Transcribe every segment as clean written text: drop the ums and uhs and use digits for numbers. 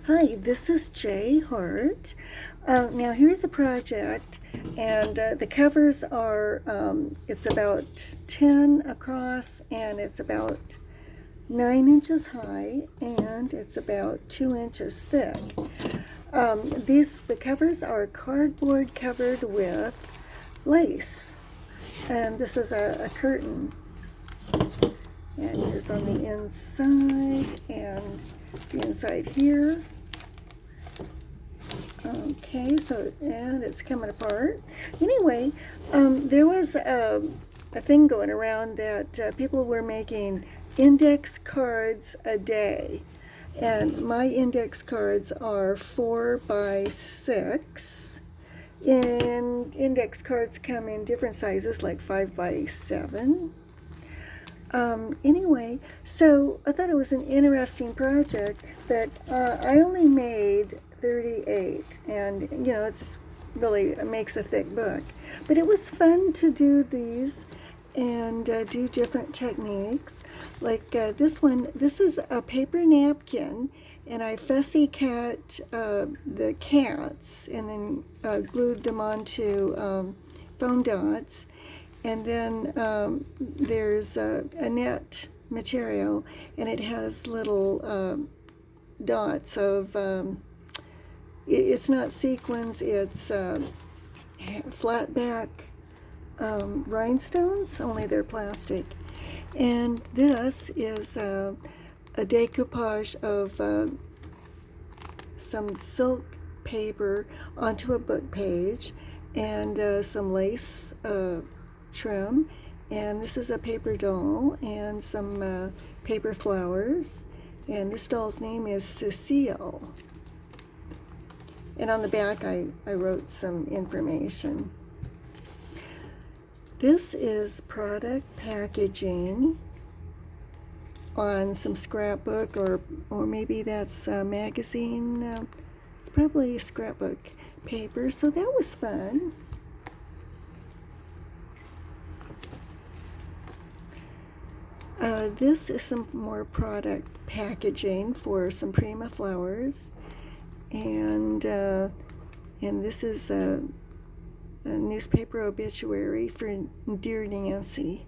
Hi, this is Jay Hart. Now here's a project, and the covers are, it's about 10 across, and it's about 9 inches high, and it's about 2 inches thick. The covers are cardboard covered with lace, and this is a curtain. And here's on the inside, and the inside here. Okay, and it's coming apart. Anyway, there was a thing going around that people were making index cards a day. And my index cards are 4 by 6. And index cards come in different sizes, like 5 by 7. Anyway, so I thought it was an interesting project, but I only made 38, and it makes a thick book. But it was fun to do these and do different techniques. Like this one, this is a paper napkin, and I fussy cut the cats and then glued them onto foam dots. And then there's a net material, and it has little dots of, it's not sequins, it's flat back rhinestones, only they're plastic. And this is a decoupage of some silk paper onto a book page, and some lace trim, and this is a paper doll and some paper flowers, and this doll's name is Cecile. And on the back I wrote some information. This is product packaging on some scrapbook, or maybe that's a magazine. It's probably scrapbook paper, so that was fun. This is some more product packaging for some Prima flowers, and this is a newspaper obituary for Dear Nancy.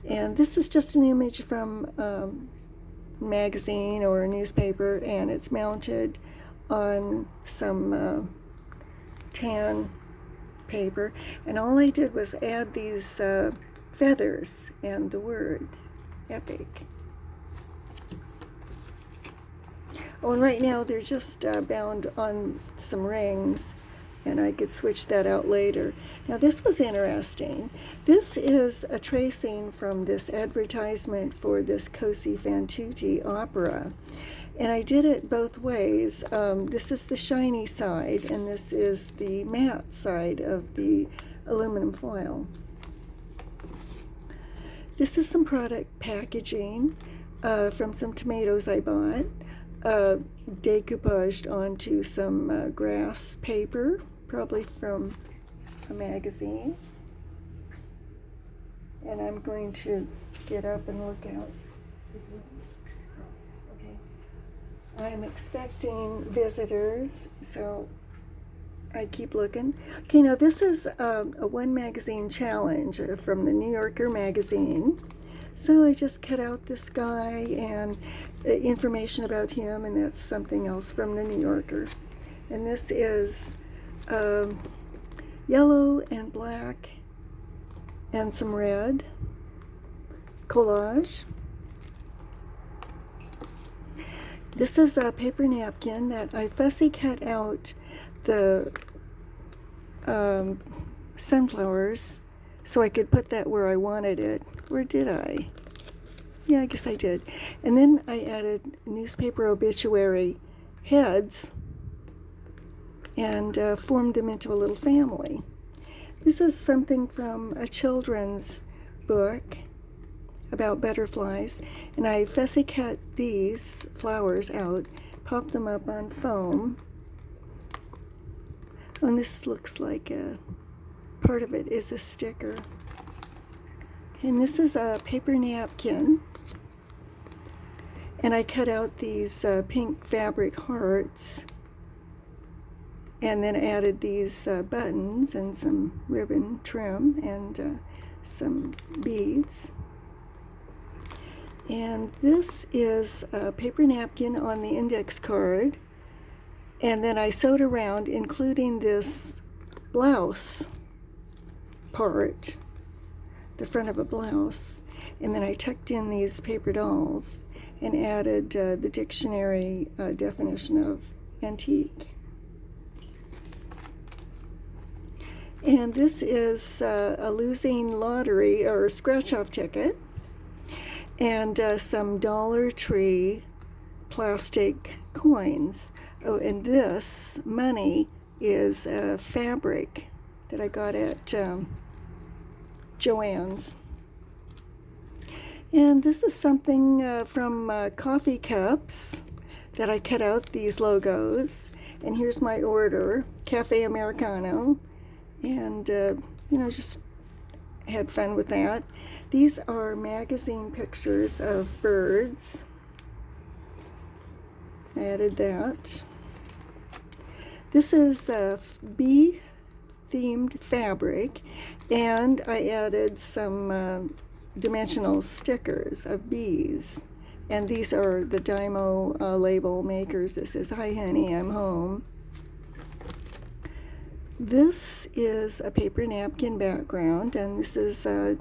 And this is just an image from a magazine or a newspaper, and it's mounted on some tan paper. And all I did was add these feathers and the word epic. Oh, and right now they're just bound on some rings, and I could switch that out later. Now this was interesting. This is a tracing from this advertisement for this Così fan tutte opera, and I did it both ways. This is the shiny side, and this is the matte side of the aluminum foil. This is some product packaging from some tomatoes I bought, decoupaged onto some grass paper, probably from a magazine. And I'm going to get up and look out. Okay. I'm expecting visitors, so I keep looking. Okay, now this is a one magazine challenge from the New Yorker magazine. So I just cut out this guy and information about him, and that's something else from the New Yorker. And this is yellow and black and some red collage. This is a paper napkin that I fussy cut out the sunflowers so I could put that where I wanted it. Where did I? Yeah, I guess I did. And then I added newspaper obituary heads and formed them into a little family. This is something from a children's book about butterflies, and I fussy cut these flowers out, popped them up on foam. And this looks like part of it is a sticker. And this is a paper napkin. And I cut out these pink fabric hearts, and then added these buttons and some ribbon trim and some beads. And this is a paper napkin on the index card, and then I sewed around, including this blouse part, the front of a blouse, and then I tucked in these paper dolls and added the dictionary definition of antique. And this is a losing lottery or scratch-off ticket, and some Dollar Tree plastic coins. Oh, and this money is fabric that I got at Joann's. And this is something from coffee cups that I cut out these logos. And here's my order, Cafe Americano. And, just had fun with that. These are magazine pictures of birds. I added that. This is bee-themed fabric, and I added some dimensional stickers of bees. And these are the Dymo label makers. This is Hi Honey, I'm Home. This is a paper napkin background, and this is a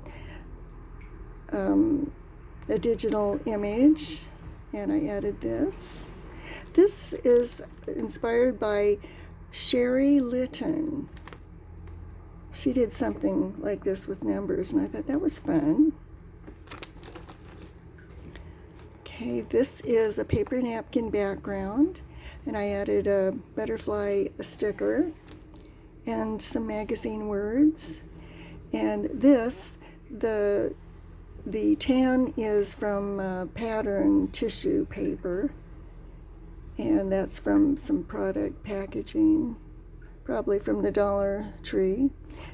digital image, and I added this. This is inspired by Sherry Litton. She did something like this with numbers, and I thought that was fun. Okay, this is a paper napkin background, and I added a butterfly sticker and some magazine words. And this, the tan is from pattern tissue paper, and that's from some product packaging, probably from the Dollar Tree.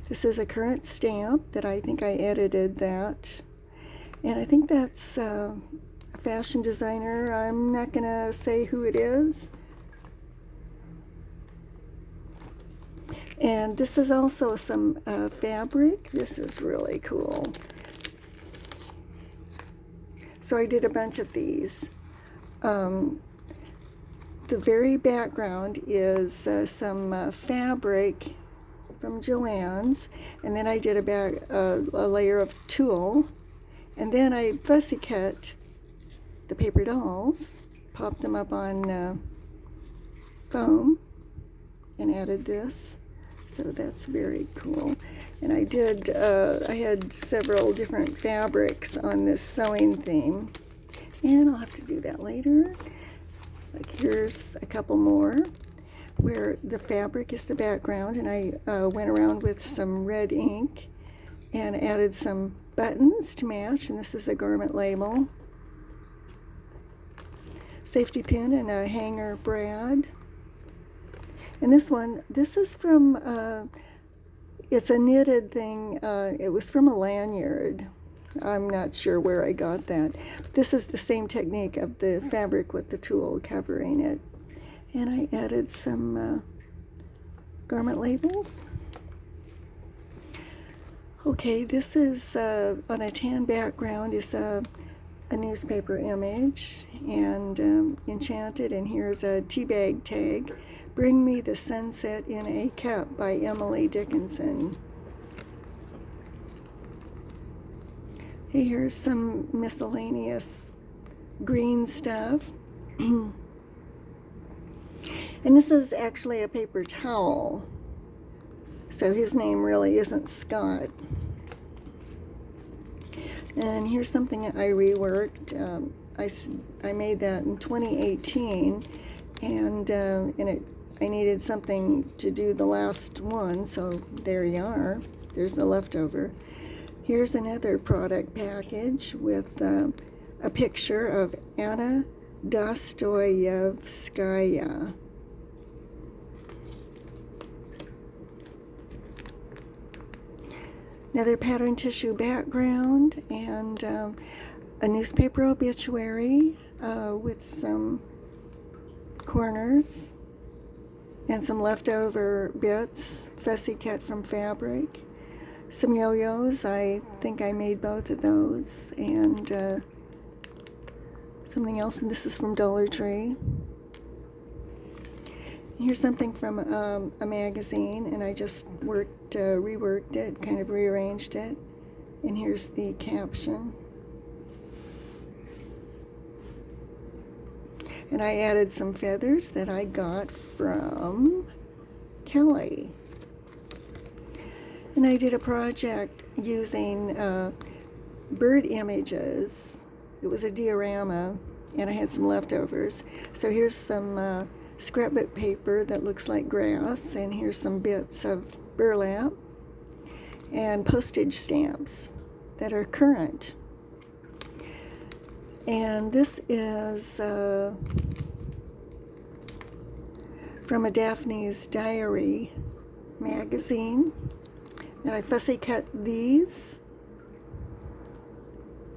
This is a current stamp that I think I edited that, and I think that's a fashion designer. I'm not gonna say who it is. And this is also some fabric. This is really cool. So I did a bunch of these. The very background is some fabric from Joann's, and then I did a layer of tulle, and then I fussy cut the paper dolls, popped them up on foam, and added this. So that's very cool. And I had several different fabrics on this sewing theme, and I'll have to do that later. Like here's a couple more where the fabric is the background, and I went around with some red ink and added some buttons to match, and this is a garment label, safety pin, and a hanger brad. And this is from, it's a knitted thing. It was from a lanyard. I'm not sure where I got that. But this is the same technique of the fabric with the tulle covering it. And I added some garment labels. Okay, this is on a tan background is a newspaper image, and Enchanted, and here's a tea bag tag. Bring Me the Sunset in a Cup by Emily Dickinson. Hey, here's some miscellaneous green stuff. And this is actually a paper towel. So his name really isn't Scott. And here's something that I reworked. I made that in 2018, and I needed something to do the last one, so there you are. There's the leftover. Here's another product package with a picture of Anna Dostoyevskaya. Another pattern tissue background, and a newspaper obituary with some corners and some leftover bits, fussy cut from fabric. Some yo-yos, I think I made both of those, and something else, and this is from Dollar Tree. Here's something from a magazine, and I just reworked it, kind of rearranged it. And here's the caption. And I added some feathers that I got from Kelly. And I did a project using bird images. It was a diorama, and I had some leftovers. So here's some scrapbook paper that looks like grass, and here's some bits of burlap and postage stamps that are current. And this is from a Daphne's Diary magazine. And I fussy cut these.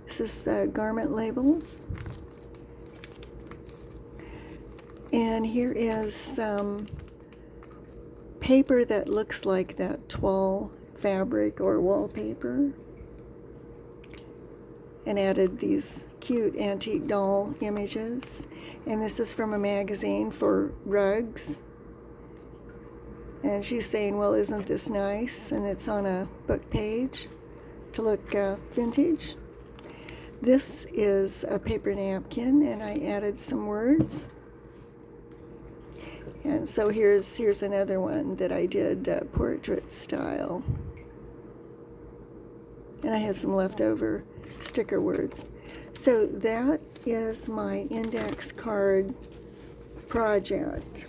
This is garment labels. And here is some paper that looks like that toile fabric or wallpaper. And added these cute antique doll images. And this is from a magazine for rugs. And she's saying, well, isn't this nice? And it's on a book page to look vintage. This is a paper napkin, and I added some words. And so here's another one that I did portrait style. And I had some leftover sticker words. So that is my index card project.